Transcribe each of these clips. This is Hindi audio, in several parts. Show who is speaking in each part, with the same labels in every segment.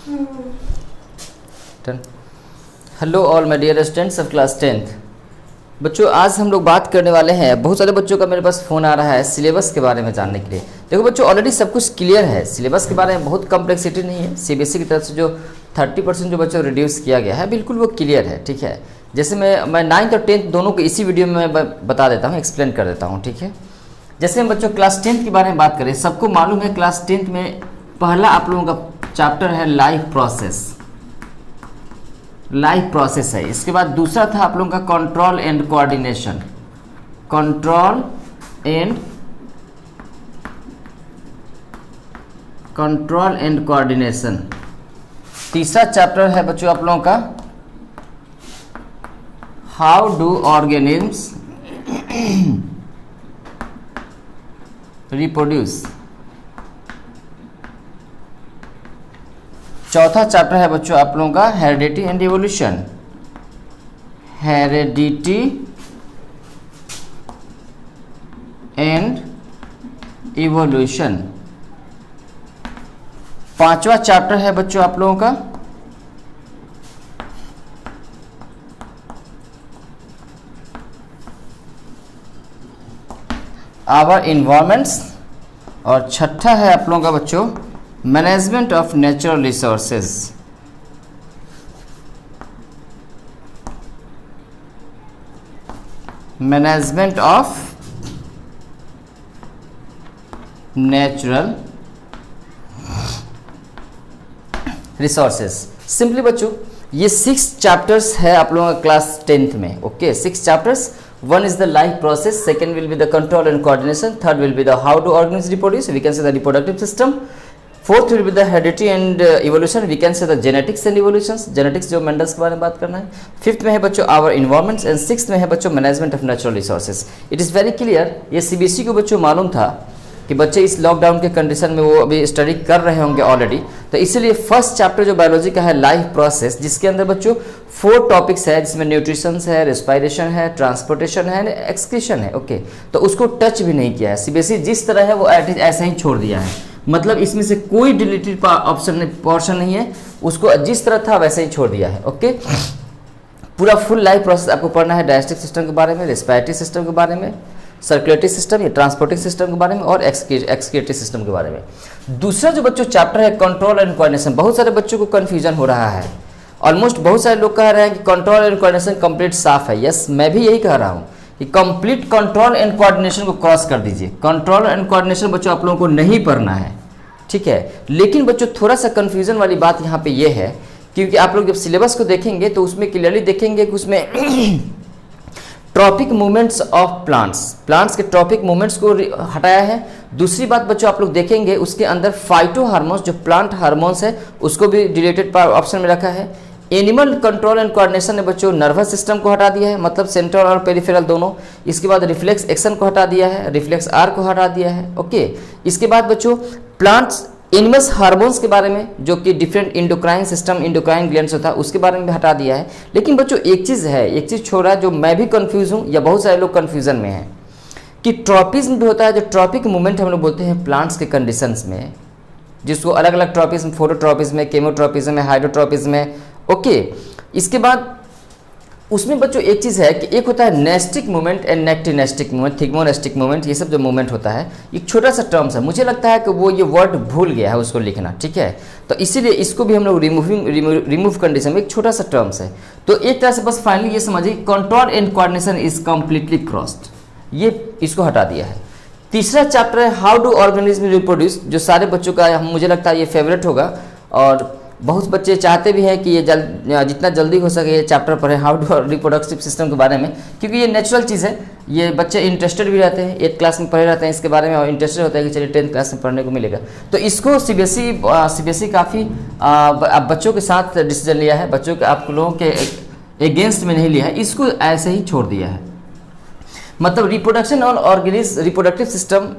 Speaker 1: Done. Hello all my dear students of class 10th। बच्चों आज हम लोग बात करने वाले हैं, बहुत सारे बच्चों का मेरे पास फ़ोन आ रहा है सिलेबस के बारे में जानने के लिए। देखो बच्चों ऑलरेडी सब कुछ क्लियर है, सिलेबस के बारे में बहुत कम्प्लेक्सिटी नहीं है। सीबीएसई की तरफ से जो 30% जो बच्चों रिड्यूस किया गया है बिल्कुल वो क्लियर है, ठीक है। जैसे मैं 9th और 10th दोनों को इसी वीडियो में बता देता हूँ, एक्सप्लेन कर देता हूँ, ठीक है। जैसे हम बच्चों क्लास 10th के बारे में बात करें, सबको मालूम है क्लास 10th में पहला आप लोगों का चैप्टर है लाइफ प्रोसेस, लाइफ प्रोसेस है। इसके बाद दूसरा था आप लोगों का control and coordination, control and coordination. तीसरा चैप्टर है बच्चों आप लोगों का हाउ डू ऑर्गेनिज्म्स रिप्रोड्यूस। चौथा चैप्टर है बच्चों आप लोगों का heredity and evolution, heredity and evolution. पांचवा चैप्टर है बच्चों आप लोगों का आवर इन्वायरमेंट्स, और छठा है आप लोगों का बच्चों management of natural resources. Management of natural resources. Simply बच्चों ये 6 चैप्टर्स है आप लोगों का क्लास 10th में, okay. 6 chapters, one is the life process, second will be the control and coordination, third will be the how to organisms reproduce, we can say the reproductive system, fourth will be the heredity and evolution, we can say the genetics and evolutions, genetics जो मेंडल्स के बारे में बात करना है। फिफ्थ में है बच्चों our environments and सिक्स्थ में है बच्चों management of natural resources. It is very clear, ये सीबीएसई को बच्चों मालूम था कि बच्चे इस लॉकडाउन के कंडीशन में वो अभी स्टडी कर रहे होंगे ऑलरेडी, तो इसीलिए फर्स्ट चैप्टर जो बायोलॉजी का है लाइफ प्रोसेस, जिसके अंदर बच्चों 4 टॉपिक्स है, जिसमें न्यूट्रिशन है, रेस्पिरेशन है, ट्रांसपोर्टेशन है, एक्सक्रीशन है, ओके। तो उसको टच भी नहीं किया है सीबीएसई, जिस तरह है वो ऐसे ही छोड़ दिया है। मतलब इसमें से कोई डिलीटेड ऑप्शन पोर्शन नहीं है, उसको जिस तरह था वैसे ही छोड़ दिया है, ओके। पूरा फुल लाइफ प्रोसेस आपको पढ़ना है, डाइजेस्टिव सिस्टम के बारे में, रेस्पिरेटरी सिस्टम के बारे में, सर्कुलेटरी सिस्टम या ट्रांसपोर्टिंग सिस्टम के बारे में, और एक्सक्रीटरी सिस्टम के बारे में। दूसरा जो बच्चों चैप्टर है कंट्रोल एंड कोऑर्डिनेशन, बहुत सारे बच्चों को कंफ्यूजन हो रहा है। ऑलमोस्ट बहुत सारे लोग कह रहे हैं कि कंट्रोल एंड कोऑर्डिनेशन कंप्लीट साफ है। यस, मैं भी यही कह रहा हूँ कि कंप्लीट कंट्रोल एंड कोऑर्डिनेशन को क्रॉस कर दीजिए। कंट्रोल एंड कोऑर्डिनेशन बच्चों आप लोगों को नहीं पढ़ना है, ठीक है। लेकिन बच्चों थोड़ा सा कंफ्यूजन वाली बात यहाँ पे ये है, क्योंकि आप लोग जब सिलेबस को देखेंगे तो उसमें क्लियरली देखेंगे कि उसमें ट्रॉपिक मूवमेंट्स ऑफ प्लांट्स के ट्रॉपिक मूवमेंट्स को हटाया है। दूसरी बात बच्चों आप लोग देखेंगे उसके अंदर फाइटो हार्मोन्स जो प्लांट हार्मोन्स है उसको भी डिलीटेड ऑप्शन में रखा है। एनिमल कंट्रोल एंड कोऑर्डिनेशन ने बच्चों नर्वस सिस्टम को हटा दिया है, मतलब सेंट्रल और पेरिफेरल दोनों। इसके बाद रिफ्लेक्स एक्शन को हटा दिया है, रिफ्लेक्स आर को हटा दिया है, ओके। इसके बाद बच्चों प्लांट्स एनिमल्स हार्मोन्स के बारे में, जो कि different endocrine system, endocrine glands होता है, उसके बारे में भी हटा दिया है। लेकिन बच्चों एक चीज़ छोड़ा जो मैं भी कंफ्यूज हूँ या बहुत सारे लोग कंफ्यूजन में हैं, कि ट्रॉपिज्म भी होता है, जो ट्रॉपिक मूवमेंट हम लोग बोलते हैं प्लांट्स के कंडीशंस में, जिसको अलग अलग ट्रॉपिज्म, फोटोट्रॉपिज्म है, केमोट्रॉपिज्म है, हाइड्रोट्रॉपिज्म है, ओके। इसके बाद उसमें बच्चों एक चीज़ है कि एक होता है nastic movement and nyctinastic movement, thigmonastic movement, ये सब जो मूवमेंट होता है एक छोटा सा टर्म्स है। मुझे लगता है कि वो ये वर्ड भूल गया है उसको लिखना, ठीक है। तो इसीलिए इसको भी हम लोग रिमूव कंडीशन में एक छोटा सा टर्म्स है। तो एक तरह से बस फाइनली ये समझिए control and coordination is completely crossed, ये इसको हटा दिया है। तीसरा चैप्टर है हाउ डू ऑर्गेनिज्म रिप्रोड्यूस, जो सारे बच्चों का मुझे लगता है ये फेवरेट होगा, और बहुत बच्चे चाहते भी हैं कि ये जितना जल्दी हो सके ये चैप्टर पढ़ें, हाउ टू रिप्रोडक्टिव सिस्टम के बारे में, क्योंकि ये नेचुरल चीज़ है। ये बच्चे इंटरेस्टेड भी रहते हैं, 8th क्लास में पढ़े रहते हैं इसके बारे में, और इंटरेस्टेड होता है कि चलिए 10th क्लास में पढ़ने को मिलेगा। तो इसको सीबीएसई काफ़ी बच्चों के साथ डिसीजन लिया है, बच्चों के आप लोगों के अगेंस्ट में नहीं लिया है, इसको ऐसे ही छोड़ दिया है। मतलब रिप्रोडक्शन और ऑर्गेनिज्म रिप्रोडक्टिव सिस्टम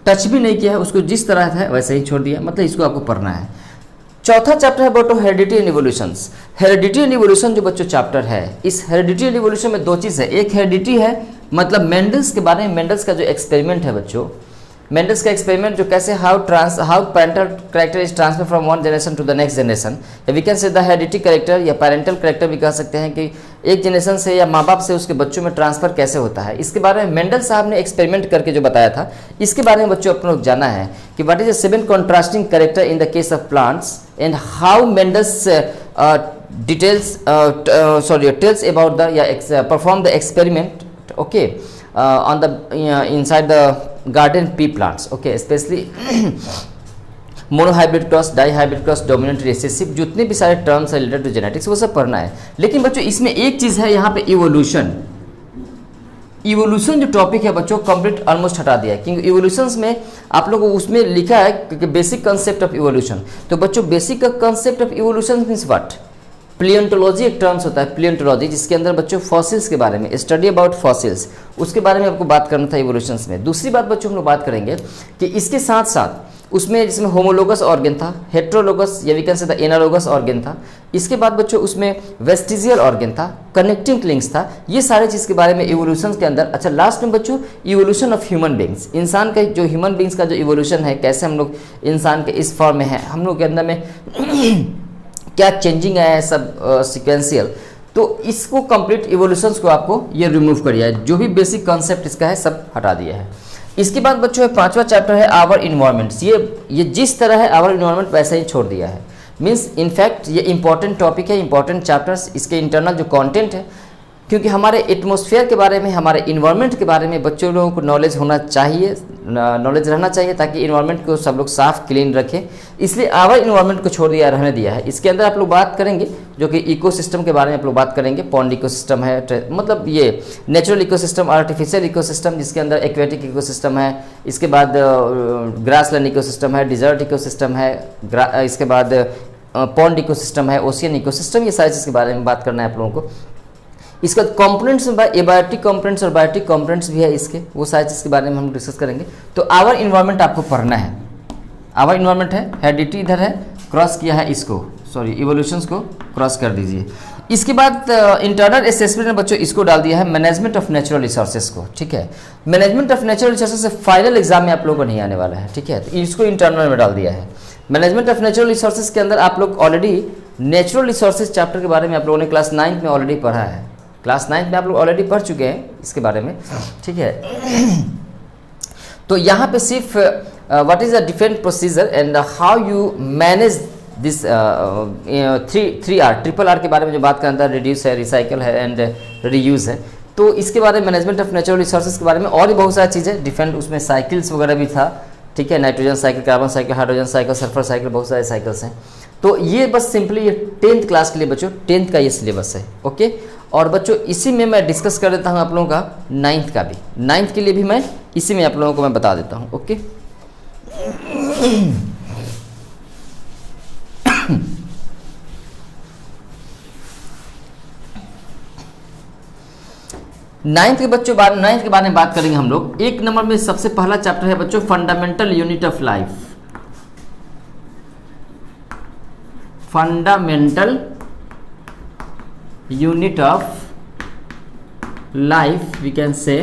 Speaker 1: टच भी नहीं किया है, उसको जिस तरह था वैसे ही छोड़ दिया, मतलब इसको आपको पढ़ना है। चौथा चैप्टर है बच्चों heredity and evolutions. Heredity and evolution जो बच्चों चैप्टर है, इस हेरिडिटी एंड इवोल्यूशन में 2 चीज़ है। एक हेरिडिटी है मतलब मेंडल्स के बारे में, मेंडल्स का जो एक्सपेरिमेंट है बच्चों, मेंडल्स का एक्सपेरिमेंट जो कैसे how parental character is transfer from one generation to the next generation, we can say the heredity character या पैरेंटल कैरेक्टर भी कह सकते हैं कि एक जनरेशन से या माँ बाप से उसके बच्चों में ट्रांसफर कैसे होता है। इसके बारे में मेंडल साहब ने एक्सपेरिमेंट करके जो बताया था, इसके बारे में बच्चों अपन लोग जाना है कि what is the 7 contrasting character in the case of plants and how Mendel's tells about the perform the experiment, okay, on the inside the garden pea plants, okay, especially monohybrid cross, dihybrid cross, dominant recessive, जितने भी सारे टर्म्स रिलेटेड टू जेनेटिक्स वो सब पढ़ना है। लेकिन बच्चों इसमें एक चीज़ है यहाँ पे इवोल्यूशन जो टॉपिक है बच्चों कंप्लीट ऑलमोस्ट हटा दिया है, क्योंकि इवोल्यूशंस में आप लोगों को उसमें लिखा है कि बेसिक कंसेप्ट ऑफ इवोल्यूशन। तो बच्चों basic concept of evolution means what, palaeontology एक टर्म्स होता है प्लियोन्टोलॉजी, जिसके अंदर बच्चों फॉसिल्स के बारे में, स्टडी अबाउट फॉसिल्स, उसके बारे में आपको बात करना था इवोल्यूशंस में। दूसरी बात बच्चों हम लोग बात करेंगे कि इसके साथ साथ उसमें जिसमें होमोलोगस ऑर्गन था, हेट्रोलोगस या we can say the analogous organ था, इसके बाद बच्चों उसमें वेस्टिजियल ऑर्गन था, कनेक्टिंग लिंक्स था, ये सारे चीज़ के बारे में इवोल्यूशन के अंदर। अच्छा लास्ट में बच्चों इवोल्यूशन ऑफ ह्यूमन बींग्स, इंसान का जो ह्यूमन बींग्स का जो इवोल्यूशन है, कैसे हम लोग इंसान के इस फॉर्म में है, हम लोग के अंदर में क्या चेंजिंग आया है सब सिक्वेंशियल, तो इसको कंप्लीट इवोल्यूशंस को आपको ये रिमूव कर दिया है, जो भी बेसिक कॉन्सेप्ट इसका है सब हटा दिया है। इसके बाद बच्चों है 5वां चैप्टर है आवर इन्वायरमेंट्स, ये जिस तरह है आवर इन्वायरमेंट वैसे ही छोड़ दिया है, मीन्स इनफैक्ट ये इंपॉर्टेंट टॉपिक है, इंपॉर्टेंट चैप्टर्स, इसके इंटरनल जो कंटेंट है, क्योंकि हमारे एटमॉस्फेयर के बारे में, हमारे इन्वायरमेंट के बारे में बच्चों लोगों को नॉलेज होना चाहिए, नॉलेज रहना चाहिए, ताकि इन्वायरमेंट को सब लोग साफ क्लीन रखें, इसलिए आवर इन्वायरमेंट को छोड़ दिया, रहने दिया है। इसके अंदर आप लोग बात करेंगे जो कि इकोसिस्टम के बारे में आप लोग बात करेंगे, पॉन्ड इकोसिस्टम है, मतलब ये नेचुरल इकोसिस्टम, आर्टिफिशियल इकोसिस्टम जिसके अंदर एक्वेटिक इकोसिस्टम है, इसके बाद ग्रासलैंड इकोसिस्टम है, डिजर्ट इकोसिस्टम है, इसके बाद पॉन्ड इकोसिस्टम है, ओशियन इकोसिस्टम, ये सारी चीज़ के बारे में बात करना है आप लोगों को। इसका कंपोनेंट्स में एबायोटिक कंपोनेंट्स और बायोटिक कंपोनेंट्स भी है इसके, वो सारी चीज़ के बारे में हम डिस्कस करेंगे। तो आवर इन्वायरमेंट आपको पढ़ना है, आवर इन्वायरमेंट है, हेरिडिटी इधर है, क्रॉस किया है इसको, सॉरी इवोल्यूशंस को क्रॉस कर दीजिए। इसके बाद इंटरनल असेसमेंट में बच्चों इसको डाल दिया है मैनेजमेंट ऑफ नेचुरल रिसोर्सेज को, ठीक है। मैनेजमेंट ऑफ नेचुरल रिसोर्सेज से फाइनल एग्जाम में आप लोगों को नहीं आने वाला है, ठीक है, तो इसको इंटरनल में डाल दिया है। मैनेजमेंट ऑफ नेचुरल रिसोर्सेज के अंदर आप लोग ऑलरेडी नेचुरल रिसोर्सेज चैप्टर के बारे में आप लोगों ने क्लास 9th में ऑलरेडी पढ़ा है, क्लास 9th में आप लोग ऑलरेडी पढ़ चुके हैं इसके बारे में, ठीक है। तो यहाँ पे सिर्फ what is the different procedure and how you manage this 3R, triple R के बारे में जो बात करना था, रिड्यूस है, रिसाइकल है एंड रीयूज है। तो इसके बारे में मैनेजमेंट ऑफ नेचुरल रिसोर्सेज के बारे में और भी बहुत सारी चीज़ें, डिफरेंट उसमें साइकिल्स वगैरह भी था, ठीक है, nitrogen cycle, carbon cycle, hydrogen cycle, sulphur cycle, बहुत सारे साइकिल्स हैं। तो ये बस सिंपली ये 10th क्लास के लिए बच्चों 10th का ये सिलेबस है, ओके। और बच्चों इसी में मैं डिस्कस कर देता हूँ आप लोगों का 9th का भी, 9th के लिए भी मैं इसी में आप लोगों को मैं बता देता हूँ, ओके। 9th के बच्चों 9th के बारे में बात करेंगे हम लोग। 1 नंबर में सबसे पहला चैप्टर है बच्चों fundamental unit of life, fundamental unit of life we can say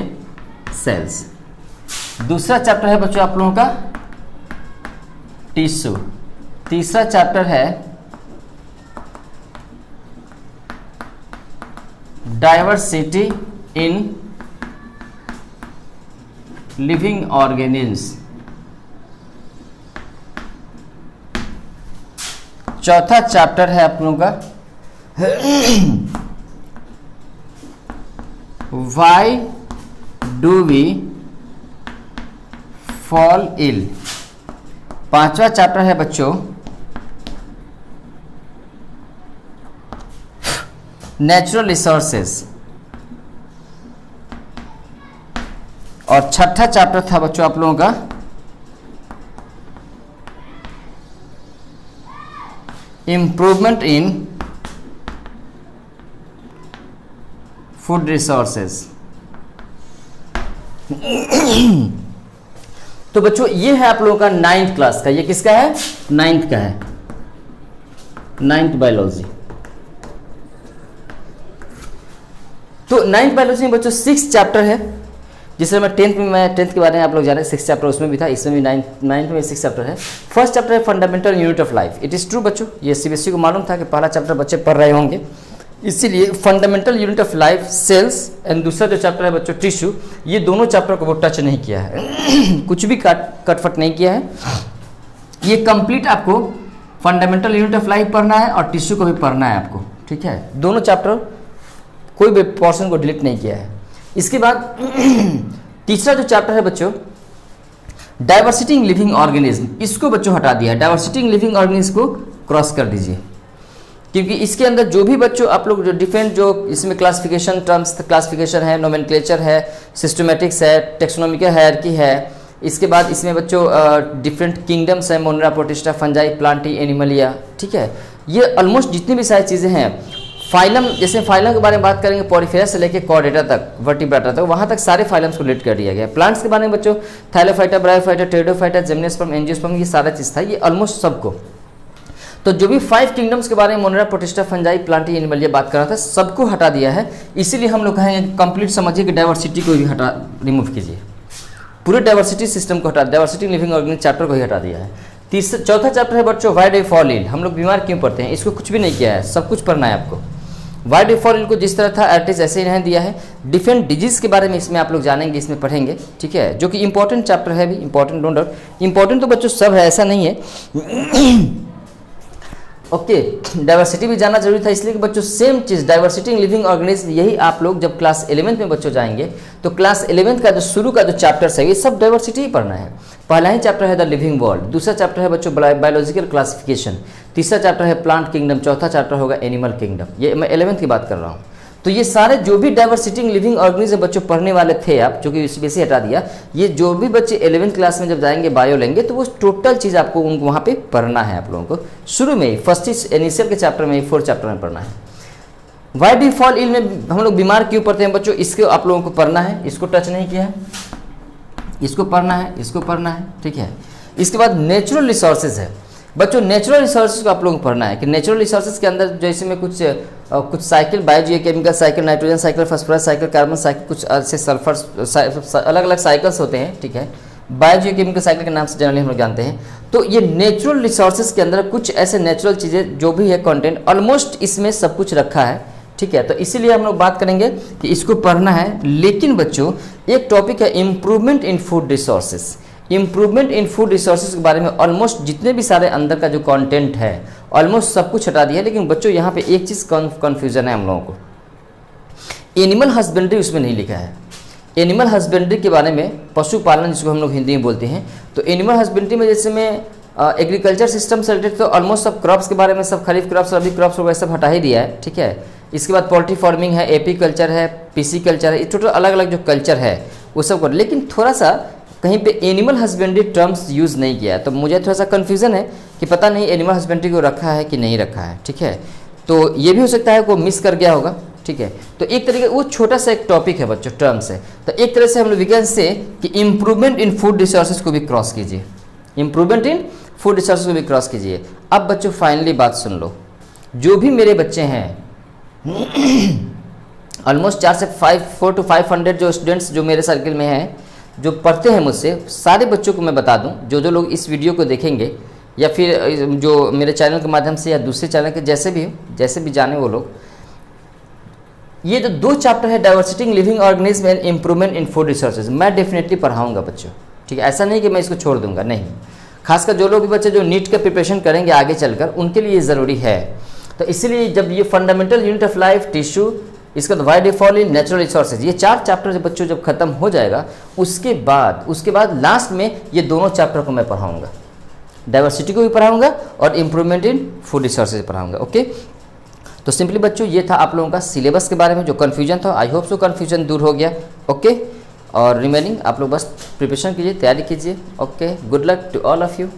Speaker 1: cells. दूसरा चैप्टर है बच्चों आप लोगों का टिश्यू। तीसरा चैप्टर है डाइवर्सिटी इन लिविंग ऑर्गेनिज्म्स। चौथा चैप्टर है आप लोगों का why do we fall ill. पांचवा चैप्टर है बच्चों नेचुरल रिसोर्सेस। और छठा चैप्टर था बच्चों आप लोगों का इम्प्रूवमेंट इन फूड रिसोर्सेज। तो बच्चों ये है आप लोगों का 9th क्लास का, ये किसका है 9th का है, 9th बायोलॉजी। तो 9th बायोलॉजी में बच्चों 6 चैप्टर है, जिस तरह मैं टेंथ के बारे में आप लोग जाने 6 चैप्टर उसमें भी था, इसमें भी 9th में 6 चैप्टर है। फर्स्ट चैप्टर है fundamental unit of life. It is true बच्चों, ये सीबीएसई को मालूम था कि पहला चैप्टर बच्चे पढ़ रहे होंगे, इसीलिए fundamental unit of life cells and दूसरा जो चैप्टर है बच्चों टिश्यू, ये दोनों चैप्टर को वो टच नहीं किया है कुछ भी कटफट नहीं किया है। ये कंप्लीट आपको फंडामेंटल यूनिट ऑफ लाइफ पढ़ना है और टिश्यू को भी पढ़ना है आपको, ठीक है। दोनों चैप्टर कोई भी पोर्शन को डिलीट नहीं किया है। इसके बाद तीसरा जो चैप्टर है बच्चों डाइवर्सिटी इन लिविंग ऑर्गेनिज्म, इसको बच्चों हटा दिया है। डाइवर्सिटी इन लिविंग ऑर्गेनिज्म को क्रॉस कर दीजिए, क्योंकि इसके अंदर जो भी बच्चों आप लोग जो डिफरेंट जो इसमें क्लासिफिकेशन टर्म्स क्लासिफिकेशन है, नोमेनक्लेचर है, सिस्टमेटिक्स है, टेक्सोनोमिकल हायरार्की है, इसके बाद इसमें बच्चों डिफरेंट किंगडम्स है, Monera, protista, fungi, Plantae, Animalia, ठीक है। ये ऑलमोस्ट जितनी भी सारी चीज़ें हैं, फाइलम, जैसे फाइलम के बारे में बात करेंगे पॉरीफेरा से लेकर कॉर्डेटा तक, वर्टिब्रेटा तक, वहाँ तक सारे फाइलम्स को रिलेट कर दिया गया। प्लांट्स के बारे में बच्चों थाइलोफाइटा, ब्रायोफाइटा, टेरिडोफाइटा, जिम्नोस्पर्म, एंजियोस्पर्म, ये सारा चीज़ था, ये ऑलमोस्ट सबको। तो जो भी 5 किंगडम्स के बारे में Monera, protista, fungi, Plantae, Animalia बात कर रहा था, सबको हटा दिया है। इसीलिए हम लोग कहेंगे कंप्लीट समझिए कि डाइवर्सिटी को भी हटा रिमूव कीजिए, पूरे डाइवर्सिटी सिस्टम को हटा, डाइवर्सिटी लिविंग ऑर्गेनिज्म चैप्टर को ही हटा दिया है। चौथा चैप्टर है बच्चों why do we fall ill, हम लोग बीमार क्यों पड़ते हैं, इसको कुछ भी नहीं किया है, सब कुछ पढ़ना है आपको। Why do we fall ill को जिस तरह था एटिस ऐसे ही नहीं दिया है। डिफरेंट डिजीज के बारे में इसमें आप लोग जानेंगे, इसमें पढ़ेंगे, ठीक है, जो कि इंपॉर्टेंट चैप्टर है भी, इंपॉर्टेंट डोंट डाउट, इंपॉर्टेंट तो बच्चों सब है, ऐसा नहीं है ओके। डाइवर्सिटी भी जानना जरूरी था, इसलिए कि बच्चों same cheese diversity in living organism, यही आप लोग जब क्लास 11th में बच्चों जाएंगे तो क्लास 11th का जो शुरू का जो चैप्टर्स है ये सब डाइवर्सिटी ही पढ़ना है। पहला ही चैप्टर है द लिविंग वर्ल्ड, दूसरा चैप्टर है बच्चों बायोलॉजिकल क्लासिफिकेशन, तीसरा चैप्टर है प्लांट किंगडम, चौथा चैप्टर होगा एनिमल किंगडम। ये मैं 11th की बात कर रहा हूँ। तो ये सारे जो भी डाइवर्सिटी इन लिविंग ऑर्गेनिज्म बच्चों पढ़ने वाले थे आप, जो कि सीबीएसई हटा दिया, ये जो भी बच्चे 11th क्लास में जब जाएंगे बायो लेंगे तो वो टोटल चीज़ आपको वहाँ पे पढ़ना है आप लोगों को, शुरू में ही फर्स्ट इनिशियल के चैप्टर में ही 4 चैप्टर में पढ़ना है। Why do we fall ill में हम लोग बीमार क्यों पड़ते हैं बच्चों, इसको आप लोगों को पढ़ना है, इसको टच नहीं किया है, इसको पढ़ना है, इसको पढ़ना है, ठीक है। इसके बाद नेचुरल रिसोर्सेज है बच्चों, नेचुरल रिसोर्सेज को आप लोगों को पढ़ना है कि नेचुरल रिसोर्सेज के अंदर जैसे में कुछ cycle, biogeochemical cycle, nitrogen cycle, phosphorus cycle, carbon cycle, कुछ ऐसे सल्फर अलग अलग साइकिल्स होते हैं, ठीक है। बायोजियोकेमिकल साइकिल के नाम से जनरली हम लोग जानते हैं। तो ये नेचुरल रिसोर्सेज के अंदर कुछ ऐसे नेचुरल चीज़ें जो भी है कंटेंट, ऑलमोस्ट इसमें सब कुछ रखा है, ठीक है। तो इसीलिए हम लोग बात करेंगे कि इसको पढ़ना है। लेकिन बच्चों एक टॉपिक है improvement in food resources. Improvement in food resources के बारे में ऑलमोस्ट जितने भी सारे अंदर का जो कंटेंट है ऑलमोस्ट सब कुछ हटा दिया। लेकिन बच्चों यहाँ पे एक चीज़ कन्फ्यूजन है हम लोगों को, एनिमल हस्बेंड्री उसमें नहीं लिखा है। एनिमल हस्बेंड्री के बारे में, पशुपालन जिसको हम लोग हिंदी में बोलते हैं, तो एनिमल हस्बेंड्री में जैसे में एग्रीकल्चर सिस्टम से रिलेटेड तो ऑलमोस्ट सब क्रॉप्स के बारे में, सब खरीफ क्रॉप्स, रबी क्रॉप्स वगैरह सब हटा ही दिया है, ठीक है। इसके बाद पोल्ट्री फार्मिंग है, एपी कल्चर है, पीसी कल्चर है, टोटल अलग अलग जो कल्चर है वो सब कर। लेकिन थोड़ा सा कहीं पे एनिमल हस्बेंड्री टर्म्स यूज़ नहीं किया है, तो मुझे थोड़ा सा कन्फ्यूज़न है कि पता नहीं एनिमल हस्बेंड्री को रखा है कि नहीं रखा है, ठीक है। तो ये भी हो सकता है वो मिस कर गया होगा, ठीक है। तो एक तरीके वो छोटा सा एक टॉपिक है बच्चों, टर्म्स है। तो एक तरह से हम लोग विज्ञान से कि इम्प्रूवमेंट इन फूड रिसोर्सेज को भी क्रॉस कीजिए, इम्प्रूवमेंट इन फूड रिसोर्सेज को भी क्रॉस कीजिए। अब बच्चों फाइनली बात सुन लो, जो भी मेरे बच्चे हैं ऑलमोस्ट 400 to 500 जो स्टूडेंट्स जो मेरे सर्किल में हैं, जो पढ़ते हैं मुझसे, सारे बच्चों को मैं बता दूं, जो लोग इस वीडियो को देखेंगे या फिर जो मेरे चैनल के माध्यम से या दूसरे चैनल के जैसे भी जाने वो लोग, ये जो 2 चैप्टर है diversity in living organism and improvement in food resources, मैं डेफिनेटली पढ़ाऊंगा बच्चों, ठीक है। ऐसा नहीं कि मैं इसको छोड़ दूंगा, नहीं। खासकर जो लोग भी बच्चे जो नीट का प्रिपरेशन करेंगे आगे चलकर, उनके लिए ये ज़रूरी है। तो इसलिए जब ये fundamental unit of life, tissue, इसका why do we fall ill, natural resources, ये 4 चैप्टर जब बच्चों जब खत्म हो जाएगा, उसके बाद लास्ट में ये दोनों चैप्टर को मैं पढ़ाऊंगा, डाइवर्सिटी को भी पढ़ाऊंगा और इम्प्रूवमेंट इन फूड रिसोर्सेज पढ़ाऊंगा, ओके। तो सिंपली बच्चों ये था आप लोगों का सिलेबस के बारे में जो कन्फ्यूजन था, आई होप सो कन्फ्यूजन दूर हो गया, ओके। और रिमेनिंग आप लोग बस प्रिपरेशन कीजिए, तैयारी कीजिए, okay. Good luck to all of you.